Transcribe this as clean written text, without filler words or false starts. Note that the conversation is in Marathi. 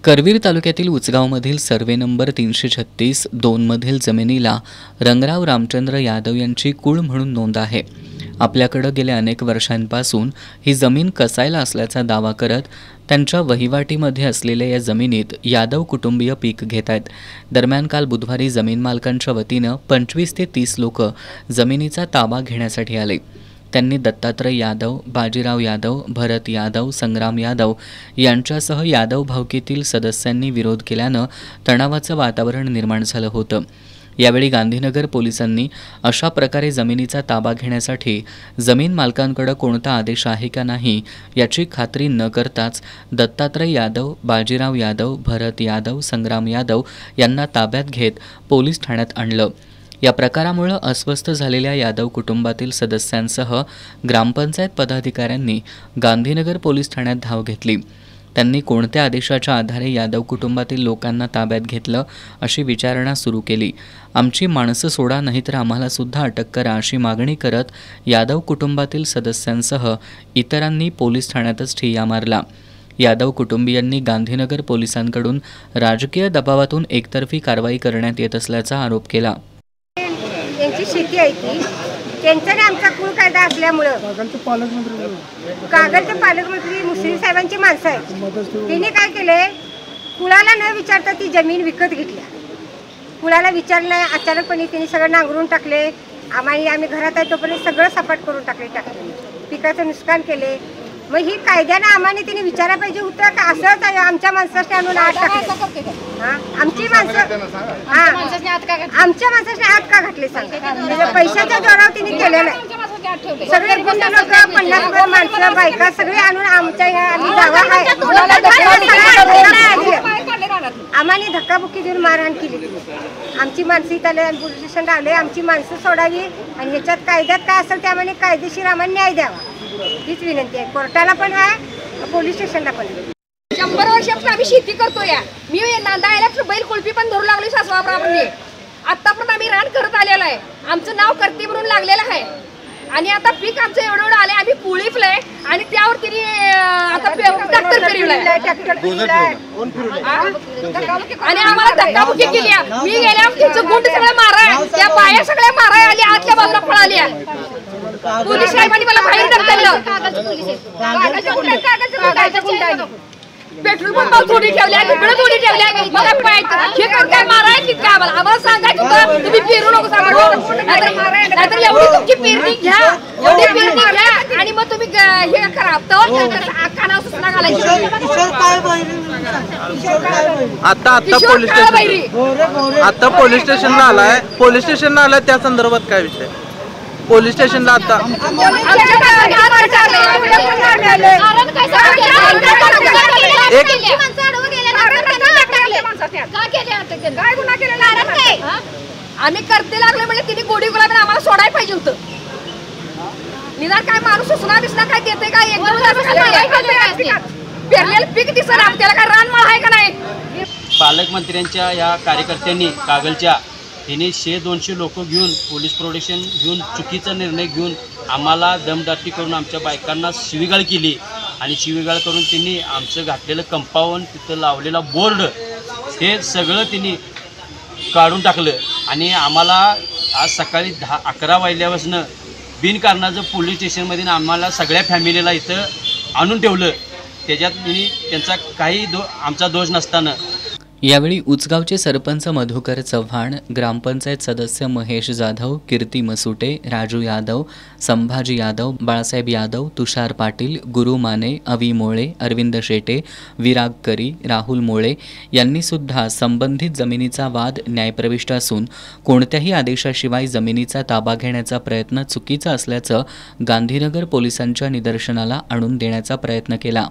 करवीर तालुक्यातील उचगावमधील सर्वे नंबर 336-2 मधील जमिनीला रंगराव रामचंद्र यादव यांची कुळ म्हणून नोंद आहे। आपल्याकडे गेल्या अनेक वर्षांपासून ही जमीन कसायला असल्याचा दावा करत त्यांच्या वहिवाटीमध्ये असलेल्या या जमिनीत यादव कुटुंबीय पीक घेत आहेत। दरम्यान काल बुधवारी जमीन मालकांच्या वतीनं 25 ते 30 लोक जमिनीचा ताबा घेण्यासाठी आले। त्यांनी दत्तात्रय यादव, बाजीराव यादव, भरत यादव, संग्राम यादव यांच्यासह यादव भावकीतील सदस्यांनी विरोध केल्यानं तणावाचं वातावरण निर्माण झालं होतं। यावेळी गांधीनगर पोलिसांनी अशा प्रकारे जमिनीचा ताबा घेण्यासाठी जमीन मालकांकडे कोणता आदेश आहे का नाही याची खात्री न करताच दत्तात्रय यादव, बाजीराव यादव, भरत यादव, संग्राम यादव यांना ताब्यात घेत पोलीस ठाण्यात आणलं। या प्रकारामुळे अस्वस्थ झालेल्या यादव कुटुंबातील सदस्यांसह ग्रामपंचायत पदाधिकाऱ्यांनी गांधीनगर पोलीस ठाण्यात धाव घेतली। त्यांनी कोणत्या आदेशाच्या आधारे यादव कुटुंबातील लोकांना ताब्यात घेतलं अशी विचारणा सुरू केली। आमची माणसं सोडा, नाहीतर आम्हाला सुद्धा अटक करा अशी मागणी करत यादव कुटुंबातील सदस्यांसह इतरांनी पोलीस ठाण्यातच ठिय्या मारला। यादव कुटुंबियांनी गांधीनगर पोलिसांकडून राजकीय दबावातून एकतर्फी कारवाई करण्यात येत असल्याचा आरोप केला। त्यांची शेती आहे ती, त्यांच्याने आमचा कुळ कायदा असल्यामुळं कागलचे पालकमंत्री मुश्रीफ साहेबांची माणसं आहेत। त्यांनी काय केले, कुळाला न विचारता ती जमीन विकत घेतली। कुळाला विचारलं नाही, अचानकपणे त्यांनी सगळं नांगरून टाकले। आम्ही घरात आहे तोपर्यंत सगळं सपाट करून टाकले, पिकाचं नुकसान केले। मग ही कायद्यानं आम्हाला त्यांनी विचारायला पाहिजे होतं का असंच आमच्या माणसाने आणून आत टाकले? आमची माणसं आमच्या माणसाने आत का घातले सांगा? म्हणजे पैशाच्या जोरावर तिने केलेलं आहे। सगळे गुंड लोक, 50 माणसं, बायका सगळे आणून आमच्या आम्हाला धक्काबुक्की देऊन मारहाण केली। आमची माणसं इथं आले, पोलीस स्टेशनला आले। आमची माणसं सोडावी आणि ह्याच्यात कायद्यात काय असेल ते आम्हाला कायदेशीर आम्हाला न्याय द्यावा हीच विनंती आहे। कोर्टाला पण आहे, पोलीस स्टेशनला पण आहे। 100 वर्षापासून आम्ही शेती करतोय। मी नांदायला बैल कुळपी पण धरू लागली सासवाप्रमाणे। आतापर्यंत आम्ही रान करत आलेलो आहे। आमचं नाव करते म्हणून लागलेलं आहे आणि आता पीक आमचं एवढं आले, आम्ही पुळीफलंय आणि त्यावर तिने आता ट्रॅक्टर फिरवलाय आणि आम्हाला धक्काबुक्की केली। मी गेल्या तिचं गुंड सगळं माराय, त्या बाया सगळ्या माराय आली, आतल्या बाजूला पळाल्या। पोलीस साहेबांनी मला बाहेर ढकललं। पेट्रोल पंपावर थोडी ठेवल्या, तिकडे थोडी ठेवल्या। काय मारायची का आम्हाला सांगायचं होतं, तुम्ही फिरू नको नाहीतर एवढी तुमची पेरणी घ्या, एवढी पेरणी घ्या आणि मग तुम्ही हे करा कानावर सूचना घालायची। आता पोलीस स्टेशनला आलाय, त्या संदर्भात काय विषय? पोलीस स्टेशनला आता आम्ही करते लागले म्हणजे तिने गोडी गुलाबी आम्हाला सोडायला पाहिजे होतं। निदान काय माणूस सूचना बिसना काय देते काय? एकदम पेरलेलं पीक दिसत त्याला काय रानमाळ आहे का नाही? पालकमंत्र्यांच्या या कार्यकर्त्यांनी कागलच्या त्यांनी 100-200 लोक घेऊन पोलीस प्रोटेक्शन घेऊन चुकीचा निर्णय घेऊन आम्हाला दमदाटी करून आमच्या बायकांना शिवीगाळ केली आणि शिवीगाळ करून त्यांनी आमचं घातलेलं कंपाऊंड, तिथं लावलेला बोर्ड हे सगळं त्यांनी काढून टाकलं आणि आम्हाला आज सकाळी 10-11 वाजल्यापासून बिनकारणाचं पोलीस स्टेशनमध्ये आम्हाला सगळ्या फॅमिलीला इथं आणून ठेवलं। त्याच्यात त्यांचा काही आमचा दोष नसताना यावेळी उचगावचे सरपंच मधुकर चव्हाण, ग्रामपंचायत सदस्य महेश जाधव, कीर्ती मसुटे, राजू यादव, संभाजी यादव, बाळासाहेब यादव, तुषार पाटील, गुरु माने, अवी मोळे, अरविंद शेटे, विराग करी, राहुल मोळे यांनी सुद्धा संबंधित जमिनीचा वाद न्यायप्रविष्ट असून कोणत्याही आदेशाशिवाय जमिनीचा ताबा घेण्याचा प्रयत्न चुकीचा असल्याचं गांधीनगर पोलिसांच्या निदर्शनाला आणून देण्याचा प्रयत्न केला।